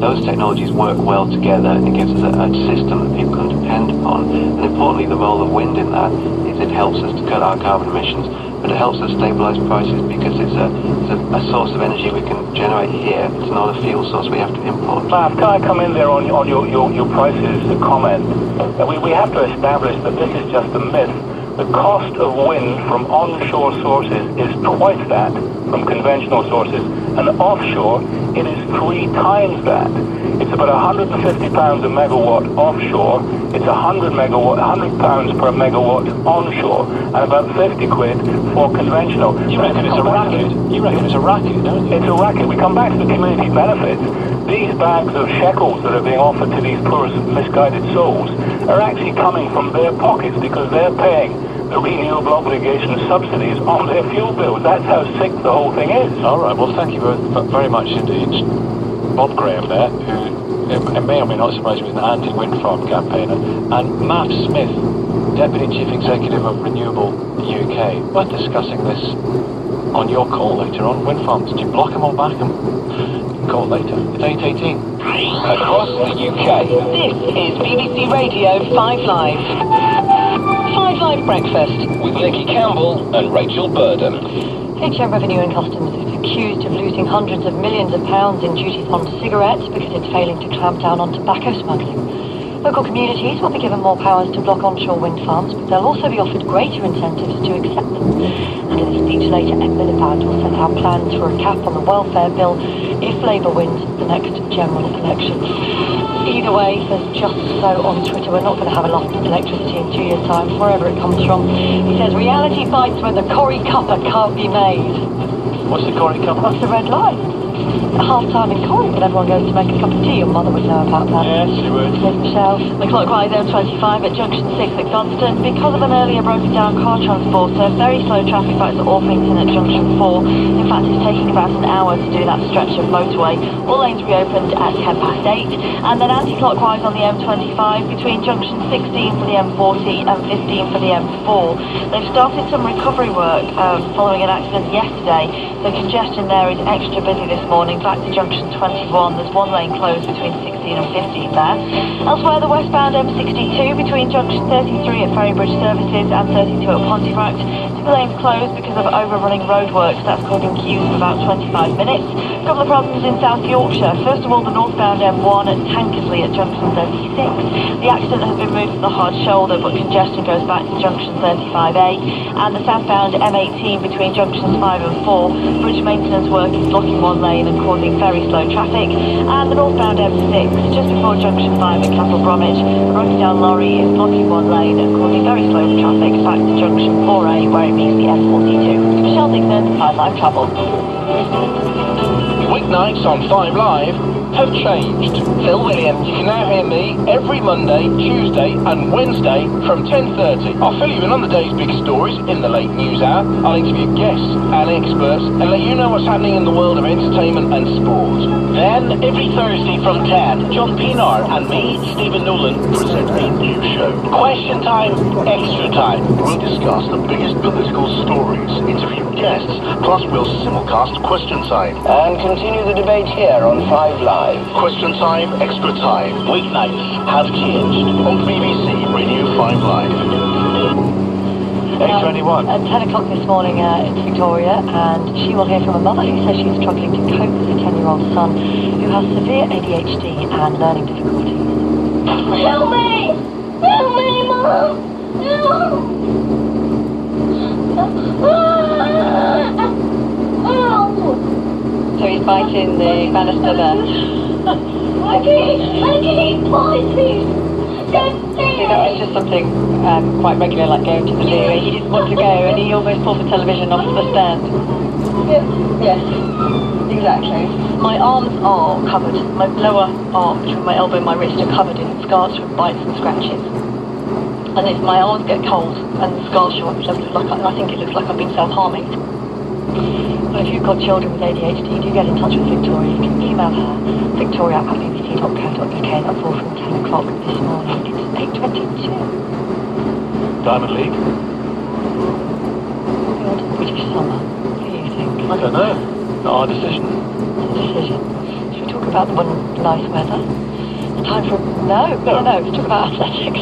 those technologies work well together, and it gives us a system that people can depend upon. And importantly, the role of wind in that is it helps us to cut our carbon emissions, but it helps us stabilise prices because it's a source of energy we can generate here. It's not a fuel source we have to import. Matt, can I come in there on your prices comment? We have to establish that this is just a myth. The cost of wind from onshore sources is twice that from conventional sources, and offshore it is 3 times that. It's about £150 a megawatt offshore. It's £100 per megawatt onshore, and about 50 quid for conventional. You reckon it's a racket? You reckon it's a racket, don't you? It's a racket. We come back to the community benefits. These bags of shekels that are being offered to these poor misguided souls are actually coming from their pockets because they're paying the renewable obligation subsidies on their fuel bills. That's how sick the whole thing is. All right, well, thank you very much indeed. Bob Graham there, who it may or may not surprise me, is an anti-wind farm campaigner, and Matt Smith, Deputy Chief Executive of Renewable UK. We're discussing this on your call later on. Wind farms, do you block them or back them? You can call later. It's 8:18. Across the UK, this is BBC Radio 5 Live. 5 Live Breakfast with Nicky Campbell and Rachel Burden. HM Revenue and Customs is accused of losing hundreds of millions of pounds in duties on cigarettes because it's failing to clamp down on tobacco smuggling. Local communities will be given more powers to block onshore wind farms, but they'll also be offered greater incentives to accept them. And in a speech later, Ed Miliband will set out plans for a cap on the welfare bill if Labour wins the next general election. Either way, says Just So on Twitter, we're not going to have enough electricity in 2 years' time, wherever it comes from. He says reality bites when the Corrie cuppa can't be made. What's the Corrie cuppa? That's the red line. At half-time in Corrie, when everyone goes to make a cup of tea, your mother would know about that. Yes, she would. Says Michelle. The clockwise M25 at Junction 6 at Godstone. Because of an earlier broken down car transporter, very slow traffic back to Orpington at Junction 4. In fact, it's taking about an hour to do that stretch of motorway. All lanes reopened at 8:10. And then anti-clockwise on the M25 between Junction 16 for the M40 and 15 for the M4. They've started some recovery work following an accident yesterday. The congestion there is extra busy this morning. Back to Junction 21, there's one lane closed between 16 and 15 there. Elsewhere, the westbound M62 between Junction 33 at Ferrybridge Services and 32 at Pontefract. Two lanes closed because of overrunning roadworks. That's causing queues of about 25 minutes. A couple of problems in South Yorkshire. First of all, the northbound M1 at Tankersley at Junction 36. The accident has been moved to the hard shoulder, but congestion goes back to Junction 35A. And the southbound M18 between Junctions 5 and 4. Bridge maintenance work is blocking one lane and causing very slow traffic. And the northbound M6 just before Junction 5 at Castle Bromwich. A broken down lorry is blocking one lane and causing very slow traffic back to Junction 4A where it meets the M42. Michelle Dixon, 5 Live Travel. Weeknights on 5 Live have changed. Phil Williams. You can now hear me every Monday, Tuesday and Wednesday from 10:30. I'll fill you in on the day's big stories in the late news hour. I'll interview guests and experts and let you know what's happening in the world of entertainment and sport. Then, every Thursday from 10, John Pienaar and me, Stephen Nolan, present a new show. Question Time, Extra Time. We'll discuss the biggest political stories, interview guests, plus we'll simulcast Question Time. And continue the debate here on 5 Live. Question Time, Extra Time. Weeknights have changed. On BBC Radio 5 Live. 8:21. At 10 o'clock this morning in Victoria, and she will hear from a mother who says she's struggling to cope with a 10-year-old son who has severe ADHD and learning difficulties. Help me! Help me, Mom! Help! So he's biting the banister there. I keep biting! See, that was just something quite regular, like going to the loo. He didn't want to go, and he almost pulled the television off the stand. Yes, exactly. My arms are covered. My lower arm, between my elbow and my wrist, are covered in scars from bites and scratches. And if my arms get cold and the scars show up, I think it looks like I've been self-harming. But if you've got children with ADHD, do get in touch with Victoria. You can email her, victoria@bbc.co.uk. That's all from 10 o'clock this morning. It's 8:22. Diamond League? The old British summer. What do you think? I don't know. Not our decision. It's a decision. Should talk about the nice weather? It's time for... No, let's talk about athletics.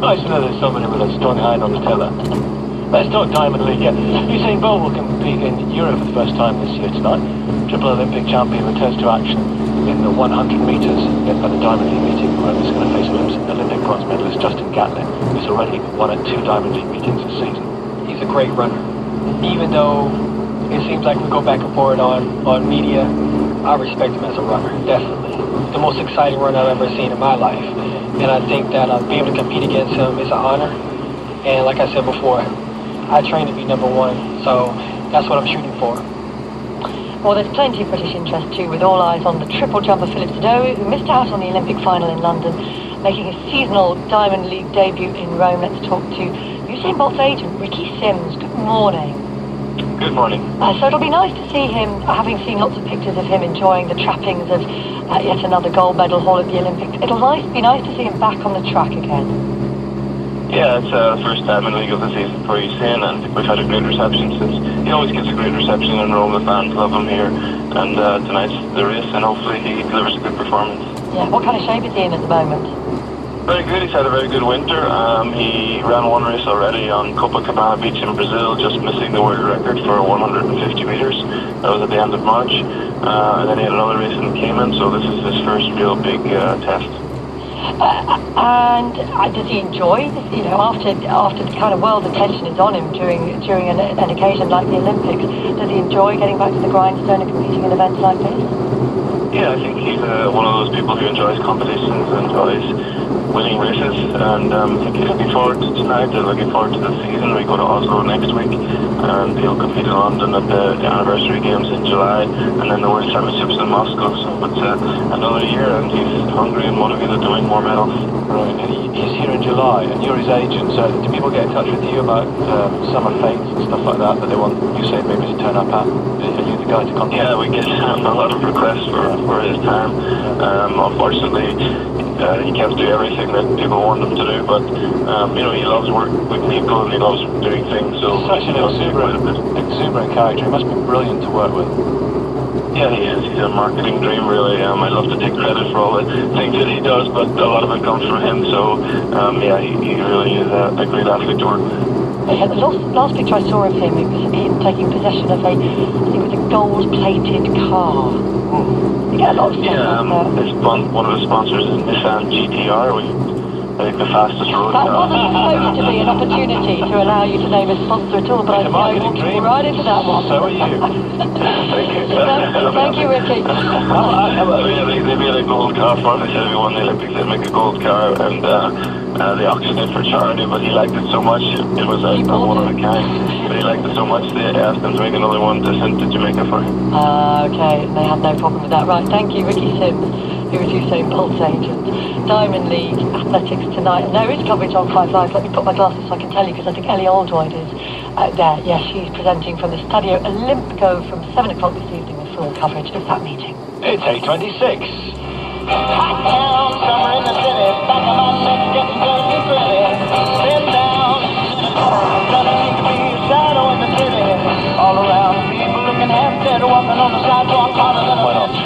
Nice to know there's somebody with a strong hand on the tiller. Let's talk Diamond League. Yeah. Usain Bolt will compete in Europe for the first time this year tonight. Triple Olympic champion returns to action in the 100 metres at the Diamond League meeting, where he's going to face Olympic bronze medalist Justin Gatlin, who's already won at 2 Diamond League meetings this season. He's a great runner. Even though it seems like we go back and forth on media, I respect him as a runner, definitely. The most exciting runner I've ever seen in my life. And I think that being able to compete against him is an honor. And like I said before, I train to be #1, so that's what I'm shooting for. Well, there's plenty of British interest too, with all eyes on the triple jumper Philip Sodou, who missed out on the Olympic final in London, making his seasonal Diamond League debut in Rome. Let's talk to Usain Bolt's agent, Ricky Sims. Good morning. Good morning. So it'll be nice to see him, having seen lots of pictures of him enjoying the trappings of yet another gold medal haul at the Olympics. It'll be nice to see him back on the track again. Yeah, it's the first Diamond League of the season for Usain, and we've had a great reception since. He always gets a great reception in Rome. The fans love him here, and tonight's the race, and hopefully he delivers a good performance. Yeah, what kind of shape is he in at the moment? Very good. He's had a very good winter. He ran one race already on Copacabana Beach in Brazil, just missing the world record for 150 metres. That was at the end of March, and then he had another race in Cayman. So this is his first real big test. And does he enjoy this? You know, after the kind of world attention is on him during an occasion like the Olympics, does he enjoy getting back to the grindstone and competing in events like this? Yeah, I think he's one of those people who enjoys competitions and enjoys winning races, and I think he's looking forward to tonight and looking forward to the season. We go to Oslo next week, and he'll compete in London at the anniversary games in July, and then the World Championships in Moscow. So it's another year, and he's hungry and motivated to win more medals. Right, and he's here in July, and you're his agent, so do people get in touch with you about summer fates and stuff like that they want Usain maybe to turn up at? Are you the guy to contact? Yeah, we get a lot of requests for his time. Unfortunately, he can't do everything that people want him to do, but you know, he loves working with people and he loves doing things. So such an exuberant character. He must be brilliant to work with. Yeah, he is. He's a marketing dream, really. I love to take credit for all the things that he does, but a lot of it comes from him. So yeah, he really is a great athlete to work with. Yeah, the last picture I saw of him, it was him taking possession of I think it was a gold-plated car. You get a lot of stuff one of the sponsors is Nissan GTR, I think the fastest road car. That wasn't supposed to be an opportunity to allow you to name a sponsor at all, but I walked right into that one. So are you. Thank you, Ricky. They made a gold car for him. They said if he won the Olympics, they'd make a gold car, and they auctioned it for charity, but he liked it so much, it was a one of a kind. But he liked it so much, they asked him to make another one to send to Jamaica for him. Okay, they had no problem with that. Right, thank you, Ricky Sims, who was Usain Bolt's agent. Diamond League Athletics tonight, and there is coverage on 5 Live. Let me put my glasses so I can tell you, because I think Ellie Oldroyd is there. Yes, she's presenting from the Stadio Olimpico from 7 o'clock this evening with full coverage of that meeting. It's 8:26. Hot town, summer in the city, back of my neck getting dirty and pretty. Sit down, doesn't need to be a shadow in the city. All around, people looking half dead, walking on the sidewalk harder than a bitch.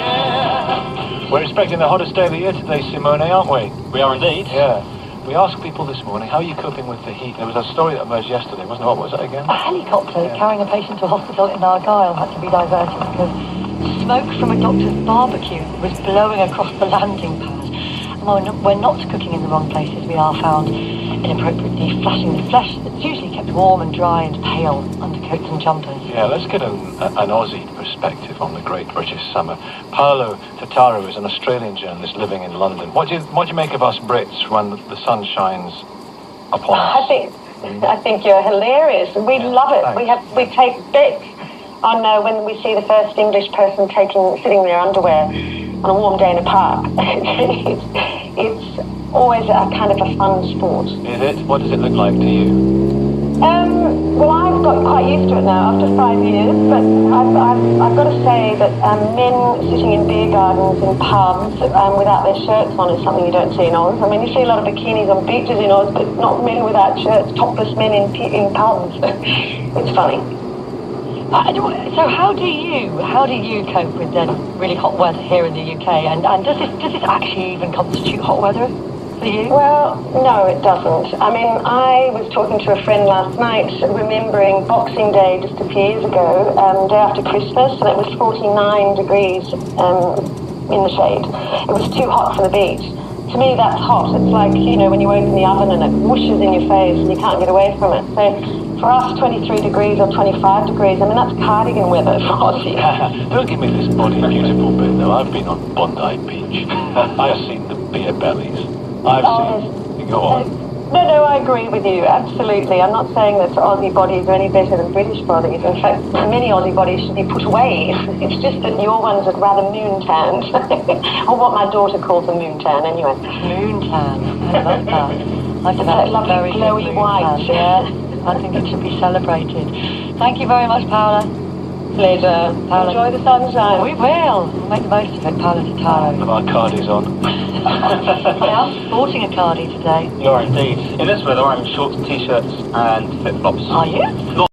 We're expecting the hottest day of the year today, Simone, aren't we? We are indeed. Yeah. We asked people this morning, how are you coping with the heat? There was a story that emerged yesterday, wasn't it? What was it again? A helicopter carrying a patient to a hospital in Argyll had to be diverted because smoke from a doctor's barbecue was blowing across the landing pad. And when we're not cooking in the wrong places, we are found inappropriately flashing the flesh that's usually kept warm and dry and pale under coats and jumpers. Yeah, let's get an Aussie perspective on the great British summer. Paolo Totaro is an Australian journalist living in London. What do you make of us Brits when the sun shines upon us? I think you're hilarious. We love it. Thanks. We take bits on when we see the first English person sitting in their underwear on a warm day in a park. It's always a kind of a fun sport. Is it? What does it look like to you? Well, I've got quite used to it now after 5 years, but I've got to say that men sitting in beer gardens and pubs without their shirts on is something you don't see in Oz. I mean, you see a lot of bikinis on beaches in Oz, but not men without shirts, topless men in pubs. It's funny. So how do you cope with really hot weather here in the UK? And does this actually even constitute hot weather for you? Well, no, it doesn't. I mean, I was talking to a friend last night, remembering Boxing Day just a few years ago, day after Christmas, and it was 49 degrees in the shade. It was too hot for the beach. To me, that's hot. It's like, you know, when you open the oven and it whooshes in your face and you can't get away from it. So for us, 23 degrees or 25 degrees, I mean, that's cardigan weather for Aussie. Don't give me this body beautiful bit, though. I've been on Bondi Beach. I've seen the beer bellies. I've seen... Go on. No, I agree with you, absolutely. I'm not saying that Aussie bodies are any better than British bodies. In fact, many Aussie bodies should be put away. It's just that your ones are rather moon-tanned. Or what my daughter calls a moon-tan, anyway. Moon-tan, I love that. I think That that's lovely very glowy good white. moon-tan, yeah. I think it should be celebrated. Thank you very much, Paola. Pleasure. Paola. Enjoy the sunshine. We will. We'll make the most of it, Paola Totaro. My card is on. I'm sporting a cardi today. You are indeed. In this weather, I'm in shorts, t-shirts, and flip-flops. Are you?